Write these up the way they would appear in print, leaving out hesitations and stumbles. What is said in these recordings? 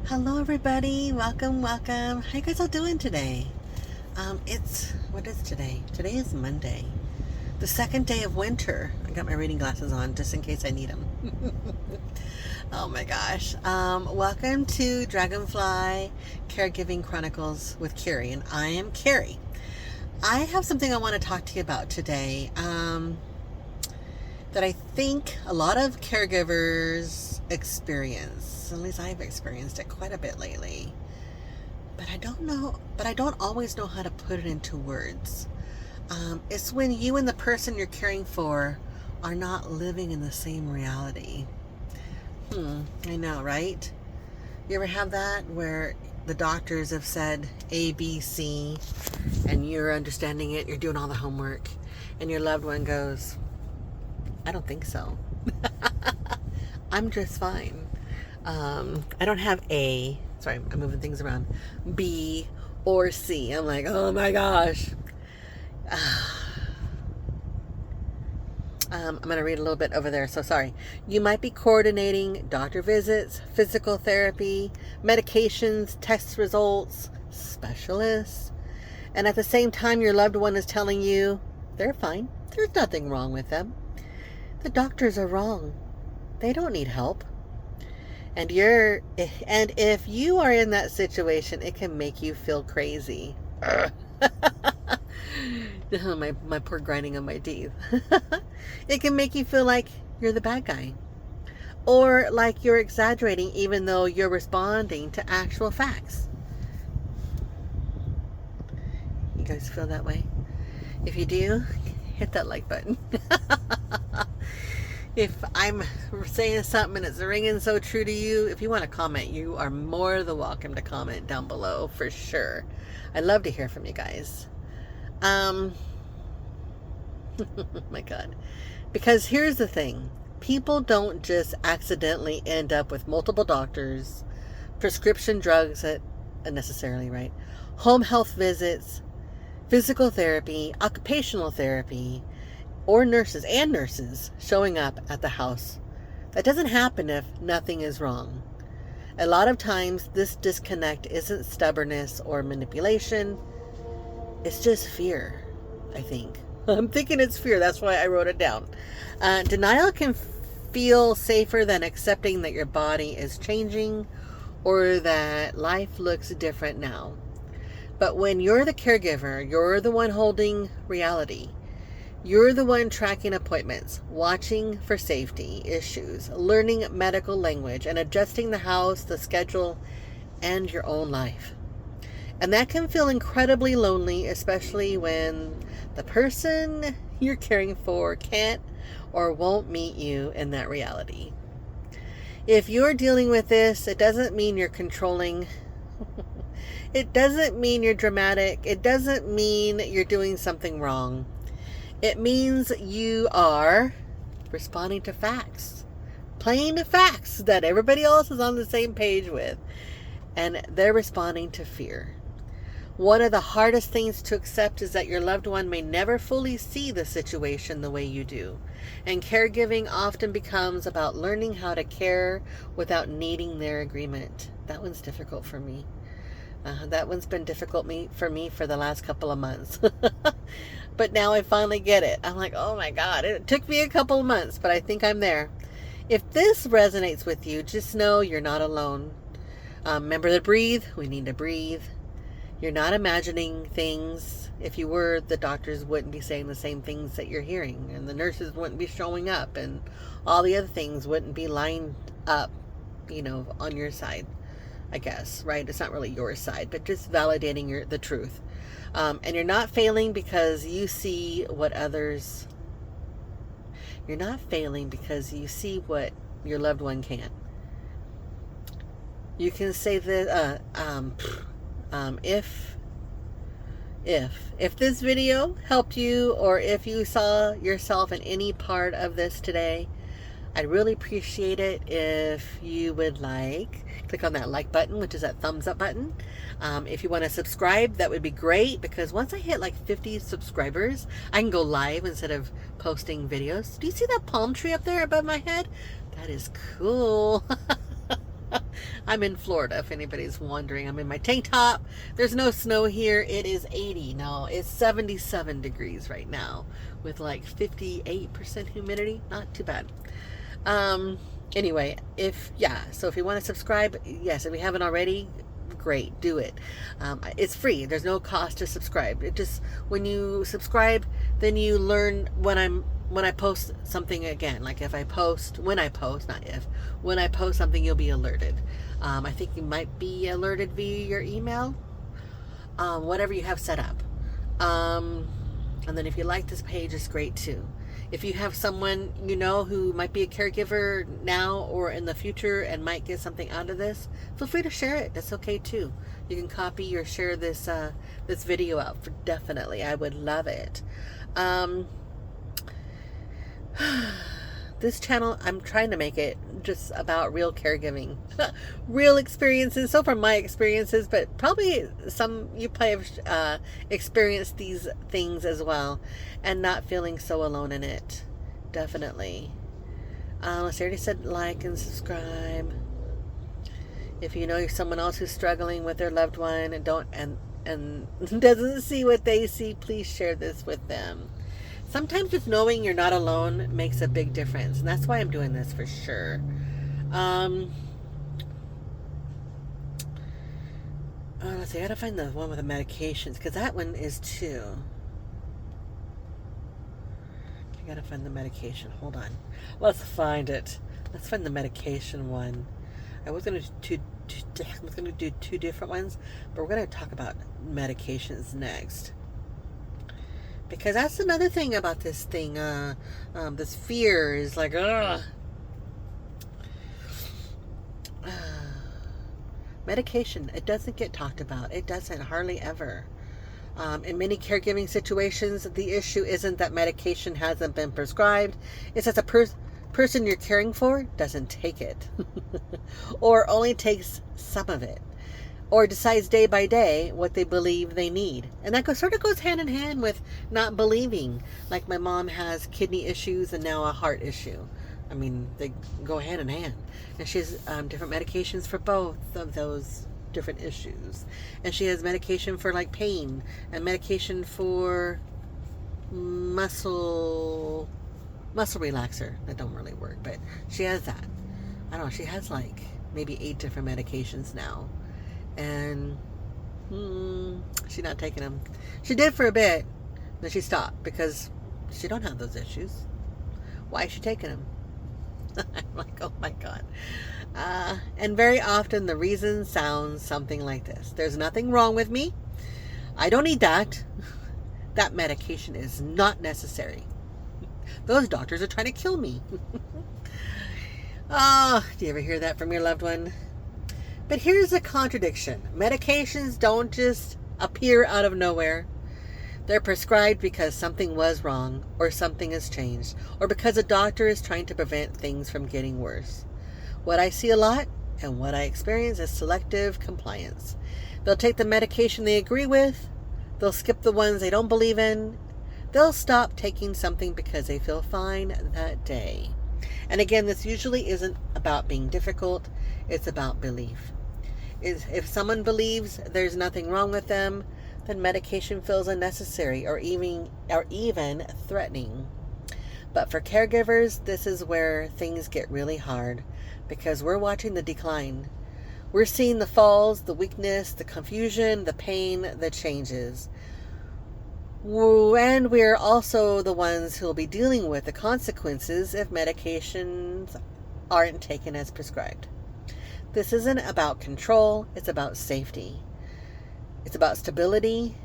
Hello everybody, welcome. How you guys all doing today? What is today? Today is Monday, the second day of winter. I got my reading glasses on just in case I need them. Oh my gosh. Welcome to Dragonfly Caregiving Chronicles with Carrie, and I am Carrie. I have something I want to talk to you about today that I think a lot of caregivers experience. At least I've experienced it quite a bit lately. But I don't always know how to put it into words. It's when you and the person you're caring for are not living in the same reality. I know, right? You ever have that where the doctors have said A, B, C, and you're understanding it, you're doing all the homework, and your loved one goes, I don't think so. I'm just fine. I don't have A, sorry, I'm moving things around, B or C. I'm like, oh my gosh. I'm going to read a little bit over there, so sorry. You might be coordinating doctor visits, physical therapy, medications, test results, specialists, and at the same time your loved one is telling you they're fine. There's nothing wrong with them. The doctors are wrong. They don't need help. And if you are in that situation, it can make you feel crazy. my poor grinding on my teeth. It can make you feel like you're the bad guy, or like you're exaggerating even though you're responding to actual facts. You guys feel that way? If you do, hit that like button. If I'm saying something and it's ringing so true to you, if you want to comment, you are more than welcome to comment down below for sure. I'd love to hear from you guys. My God. Because here's the thing. People don't just accidentally end up with multiple doctors, prescription drugs that unnecessarily, right? Home health visits, physical therapy, occupational therapy, or nurses showing up at the house. That doesn't happen if nothing is wrong. A lot of times this disconnect isn't stubbornness or manipulation. It's just fear, I think. I'm thinking it's fear. That's why I wrote it down. Denial can feel safer than accepting that your body is changing or that life looks different now. But when you're the caregiver, you're the one holding reality. You're the one tracking appointments, watching for safety issues, learning medical language, and adjusting the house, the schedule, and your own life. And that can feel incredibly lonely, especially when the person you're caring for can't or won't meet you in that reality. If you're dealing with this, it doesn't mean you're controlling. It doesn't mean you're dramatic. It doesn't mean you're doing something wrong. It means you are responding to facts, plain facts that everybody else is on the same page with, and they're responding to fear. One of the hardest things to accept is that your loved one may never fully see the situation the way you do, and caregiving often becomes about learning how to care without needing their agreement. That one's difficult for me. That one's been difficult for me for the last couple of months. But now I finally get it. I'm like, oh my God, it took me a couple of months, but I think I'm there. If this resonates with you, just know you're not alone. Remember to breathe. We need to breathe. You're not imagining things. If you were, the doctors wouldn't be saying the same things that you're hearing, and the nurses wouldn't be showing up, and all the other things wouldn't be lined up, on your side, I guess, right? It's not really your side, but just validating the truth. And you're not failing because you see what others... You're not failing because you see what your loved one can't. You can say that, if this video helped you, or if you saw yourself in any part of this today, I'd really appreciate it if you would click on that like button, which is that thumbs up button. If you want to subscribe, that would be great, because once I hit like 50 subscribers, I can go live instead of posting videos. Do you see that palm tree up there above my head? That is cool. I'm in Florida, if anybody's wondering. I'm in my tank top. There's no snow here. It is 80. No, it's 77 degrees right now with like 58% humidity. Not too bad. Anyway, so if you want to subscribe, yes, if you haven't already, great, do it. It's free. There's no cost to subscribe. It just, when you subscribe, then you learn when I post something again. Like when I post something, you'll be alerted. I think you might be alerted via your email, whatever you have set up. And then if you like this page, it's great too. If you have someone you know who might be a caregiver now or in the future and might get something out of this, feel free to share it. That's okay too. You can copy or share this this video out for definitely. I would love it. This channel, I'm trying to make it just about real caregiving, real experiences. So from my experiences, but probably you probably have experienced these things as well, and not feeling so alone in it. Definitely. Let's see, I already said like and subscribe. If you know someone else who's struggling with their loved one and doesn't see what they see, please share this with them. Sometimes just knowing you're not alone makes a big difference. And that's why I'm doing this for sure. Let's see, I gotta find the one with the medications, because that one is too. I gotta find the medication. Hold on. Let's find it. Let's find the medication one. I was gonna do two different ones, but we're gonna talk about medications next. Because that's another thing about this thing. This fear is like, medication. It doesn't get talked about. It doesn't, hardly ever. In many caregiving situations, the issue isn't that medication hasn't been prescribed. It's that the person you're caring for doesn't take it. Or only takes some of it. Or decides day by day what they believe they need. And that sort of goes hand in hand with not believing. Like my mom has kidney issues and now a heart issue. I mean, they go hand in hand. And she has different medications for both of those different issues. And she has medication for like pain and medication for muscle relaxer. That don't really work, but she has that. I don't know, she has like maybe 8 different medications now. And she's not taking them. She did for a bit, then she stopped because she don't have those issues. Why is she taking them? I'm like, oh my God. And very often the reason sounds something like this: there's nothing wrong with me. I don't need that. That medication is not necessary. Those doctors are trying to kill me. Oh, do you ever hear that from your loved one? But here's a contradiction. Medications don't just appear out of nowhere. They're prescribed because something was wrong, or something has changed, or because a doctor is trying to prevent things from getting worse. What I see a lot, and what I experience, is selective compliance. They'll take the medication they agree with, they'll skip the ones they don't believe in, they'll stop taking something because they feel fine that day. And again, this usually isn't about being difficult, it's about belief. If someone believes there's nothing wrong with them, then medication feels unnecessary or even threatening. But for caregivers, this is where things get really hard, because we're watching the decline. We're seeing the falls, the weakness, the confusion, the pain, the changes. And we're also the ones who will be dealing with the consequences if medications aren't taken as prescribed. This isn't about control, it's about safety. It's about stability.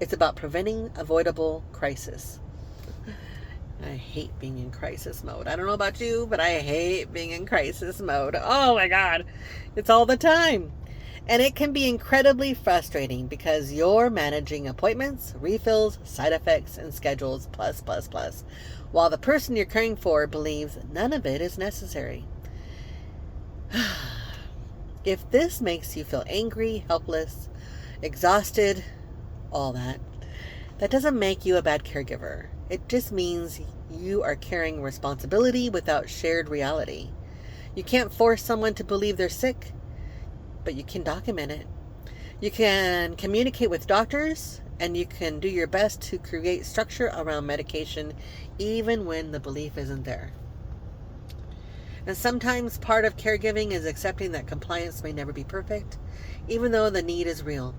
It's about preventing avoidable crisis. I hate being in crisis mode. I don't know about you, but I hate being in crisis mode. Oh my God. It's all the time. And it can be incredibly frustrating because you're managing appointments, refills, side effects, and schedules, plus, while the person you're caring for believes none of it is necessary. If this makes you feel angry, helpless, exhausted, all that doesn't make you a bad caregiver. It just means you are carrying responsibility without shared reality. You can't force someone to believe they're sick. but you can document it. You can communicate with doctors, and you can do your best to create structure around medication, even when the belief isn't there. And sometimes part of caregiving is accepting that compliance may never be perfect, even though the need is real.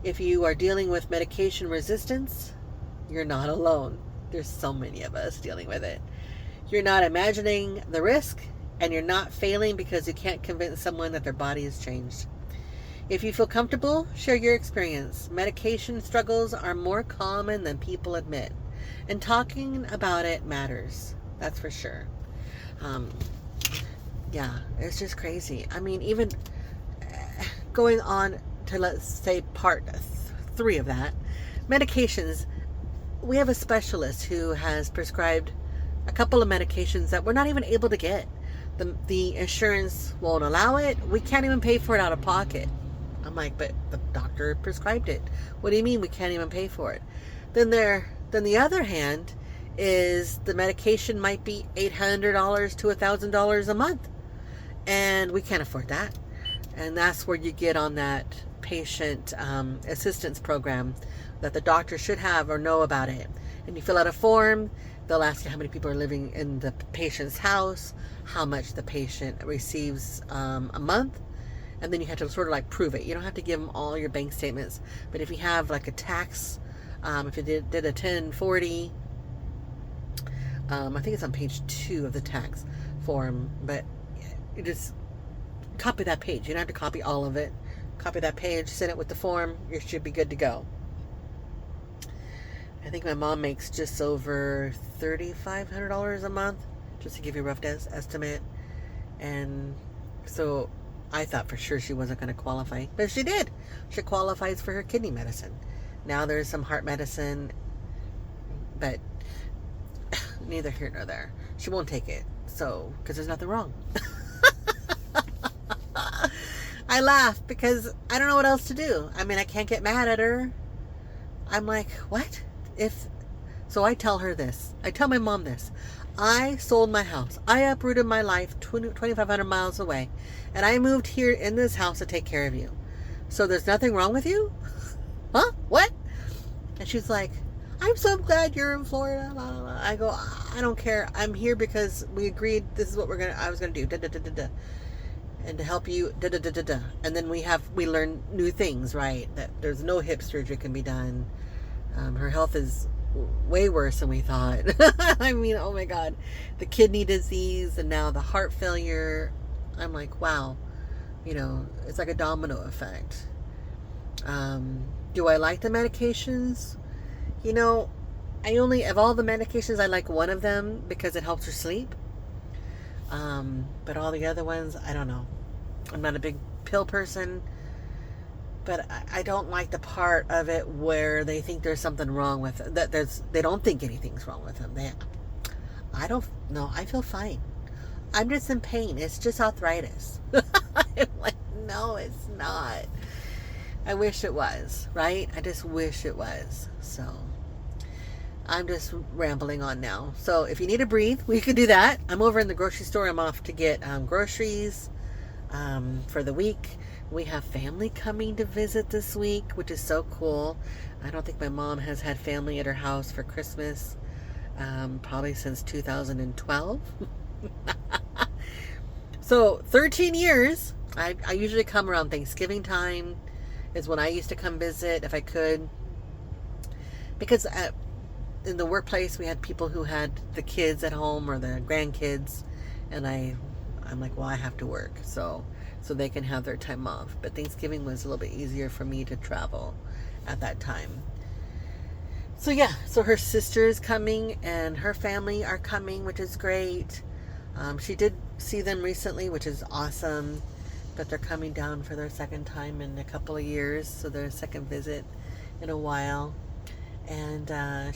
If you are dealing with medication resistance, you're not alone. There's so many of us dealing with it. You're not imagining the risk, and you're not failing because you can't convince someone that their body has changed. If you feel comfortable, share your experience. Medication struggles are more common than people admit, and talking about it matters. That's for sure. Yeah, it's just crazy. I mean, even going on to, let's say, part 3 of that, medications. We have a specialist who has prescribed a couple of medications that we're not even able to get. The insurance won't allow it. We can't even pay for it out of pocket. I'm like, but the doctor prescribed it. What do you mean we can't even pay for it? Then the other hand is the medication might be $800 to $1,000 a month, and we can't afford that. And that's where you get on that patient assistance program that the doctor should have or know about it. And you fill out a form. They'll ask you how many people are living in the patient's house, how much the patient receives a month, and then you have to sort of like prove it. You don't have to give them all your bank statements, but if you have like a tax, if you did a 1040, I think it's on page 2 of the tax form, but you just copy that page. You don't have to copy all of it. Copy that page, send it with the form. You should be good to go. I think my mom makes just over $3,500 a month, just to give you a rough estimate. And so I thought for sure she wasn't going to qualify, but she did. She qualifies for her kidney medicine. Now there's some heart medicine, but neither here nor there. She won't take it, so because there's nothing wrong. I laugh because I don't know what else to do. I mean, I can't get mad at her. I'm like, what? So I tell her this. I tell my mom this. I sold my house. I uprooted my life 2,500 miles away, and I moved here in this house to take care of you. So there's nothing wrong with you? Huh? What? And she's like, I'm so glad you're in Florida. Blah, blah, blah. I go, I don't care. I'm here because we agreed this is what I was gonna do. Da, da, da, da, da. And to help you, da, da, da, da, da. And then we learn new things, right? That there's no hip surgery can be done. Her health is way worse than we thought. I mean, oh my God, the kidney disease and now the heart failure. I'm like, wow, it's like a domino effect. Do I like the medications? Of all the medications, I like one of them because it helps her sleep. But all the other ones, I don't know. I'm not a big pill person, but I don't like the part of it where they think there's something wrong with it. They don't think anything's wrong with them. I don't know. I feel fine. I'm just in pain. It's just arthritis. I'm like, no, it's not. I wish it was, right? I just wish it was. So I'm just rambling on now. So if you need to breathe, we could do that. I'm over in the grocery store. I'm off to get groceries for the week. We have family coming to visit this week, which is so cool. I don't think my mom has had family at her house for Christmas probably since 2012. So 13 years. I usually come around Thanksgiving time is when I used to come visit if I could, because in the workplace we had people who had the kids at home or the grandkids, and I'm like, well, I have to work so they can have their time off. But Thanksgiving was a little bit easier for me to travel at that time. So yeah, so her sister's coming and her family are coming, which is great. She did see them recently, which is awesome, but they're coming down for their second time in a couple of years, so their second visit in a while. And I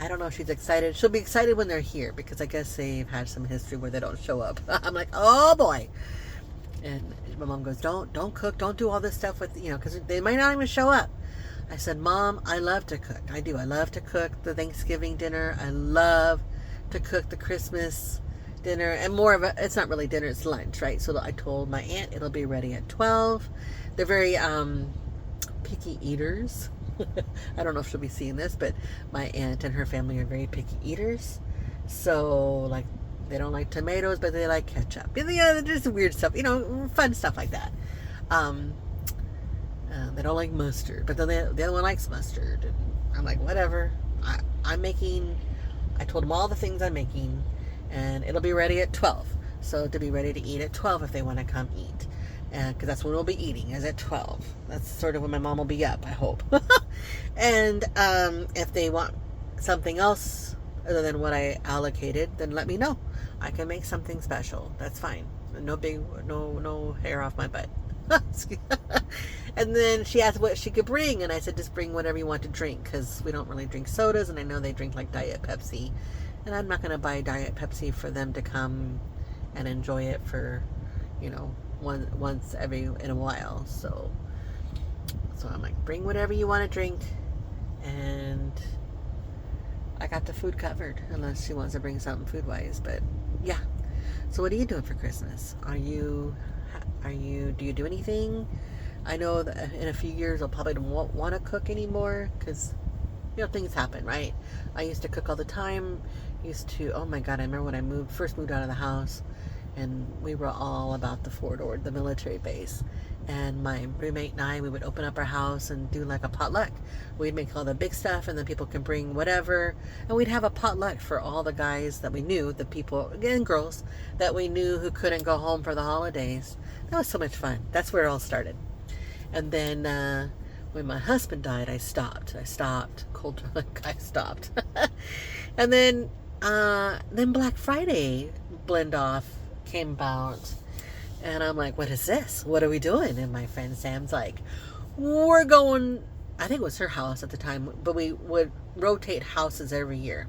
don't know if she's excited. She'll be excited when they're here, because I guess they've had some history where they don't show up. I'm like, oh boy. And my mom goes, don't cook, don't do all this stuff with, because they might not even show up. I said, Mom, I love to cook. I do. I love to cook the Thanksgiving dinner. I love to cook the Christmas dinner, and more of a, it's not really dinner, it's lunch, right? So I told my aunt it'll be ready at 12. They're very picky eaters. I don't know if she'll be seeing this, but my aunt and her family are very picky eaters. So, like, they don't like tomatoes, but they like ketchup. Yeah, just weird stuff, fun stuff like that. They don't like mustard, but then the other one likes mustard. And I'm like, whatever. I told them all the things I'm making, and it'll be ready at 12. So to be ready to eat at 12 if they want to come eat. Because that's when we'll be eating, is at 12. That's sort of when my mom will be up, I hope. And if they want something else other than what I allocated, then let me know. I can make something special. That's fine. No hair off my butt. And then she asked what she could bring, and I said just bring whatever you want to drink, because we don't really drink sodas, and I know they drink like Diet Pepsi, and I'm not going to buy Diet Pepsi for them to come and enjoy it for once in a while. So I'm like, bring whatever you want to drink, and I got the food covered, unless she wants to bring something food wise. But yeah. So what are you doing for Christmas? Do you do anything? I know that in a few years I'll probably won't want to cook anymore, because things happen, right? I used to cook all the time. Oh my God, I remember when I first moved out of the house, and we were all about the Fort Ord, the military base. And my roommate and I, we would open up our house and do like a potluck. We'd make all the big stuff, and then people can bring whatever. And we'd have a potluck for all the guys that we knew, the people and girls that we knew who couldn't go home for the holidays. That was so much fun. That's where it all started. And then when my husband died, I stopped. Cold drunk, I stopped. And then Black Friday blend off came about, and I'm like, what is this? What are we doing? And my friend Sam's like, we're going, I think it was her house at the time, but we would rotate houses every year.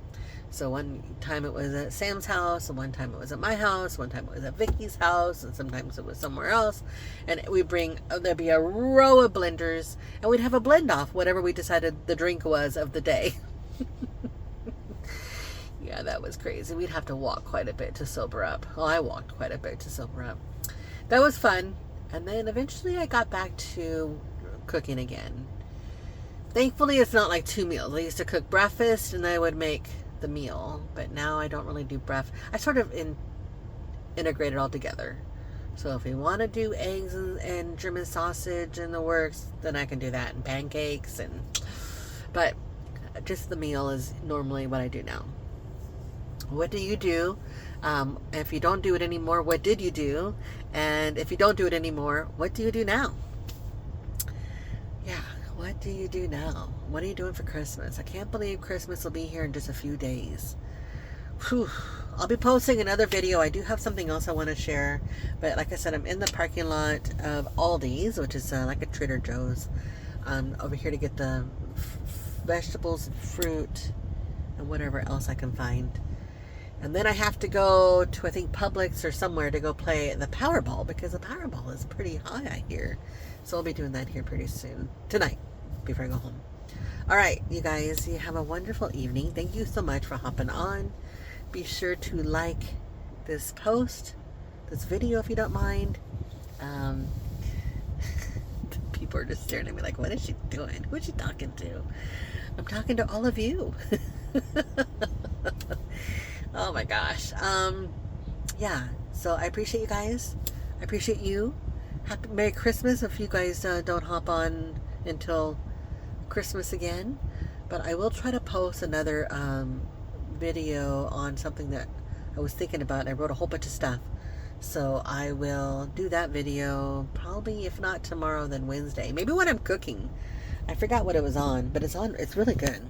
So one time it was at Sam's house, and one time it was at my house, one time it was at Vicky's house, and sometimes it was somewhere else. And there'd be a row of blenders, and we'd have a blend off, whatever we decided the drink was of the day. Yeah, that was crazy. We'd have to walk quite a bit to sober up. Well, I walked quite a bit to sober up. That was fun. And then eventually I got back to cooking again. Thankfully, it's not like 2 meals. I used to cook breakfast, and I would make the meal, but now I don't really do breakfast. I sort of integrate it all together. So if we want to do eggs and German sausage and the works, then I can do that, and pancakes, but just the meal is normally what I do now. What do you do? If you don't do it anymore, what did you do? And if you don't do it anymore, what do you do now? Yeah, what do you do now? What are you doing for Christmas? I can't believe Christmas will be here in just a few days. Whew. I'll be posting another video. I do have something else I want to share, but like I said, I'm in the parking lot of Aldi's, which is like a Trader Joe's. I'm over here to get the vegetables and fruit and whatever else I can find. And then I have to go to, I think, Publix or somewhere to go play the Powerball, because the Powerball is pretty high, I hear. So I'll be doing that here pretty soon. Tonight, before I go home. All right, you guys, you have a wonderful evening. Thank you so much for hopping on. Be sure to like this post, this video, if you don't mind. People are just staring at me like, what is she doing? Who is she talking to? I'm talking to all of you. Oh my gosh. Yeah, so I appreciate you guys. I appreciate you. Merry Christmas if you guys don't hop on until Christmas again. But I will try to post another video on something that I was thinking about. I wrote a whole bunch of stuff. So I will do that video probably, if not tomorrow, then Wednesday. Maybe when I'm cooking. I forgot what it was on, but it's on. It's really good.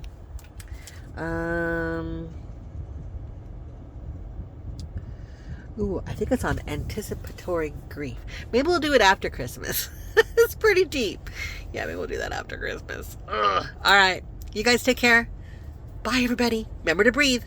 Ooh, I think it's on anticipatory grief. Maybe we'll do it after Christmas. It's pretty deep. Yeah, maybe we'll do that after Christmas. Ugh. All right. You guys take care. Bye, everybody. Remember to breathe.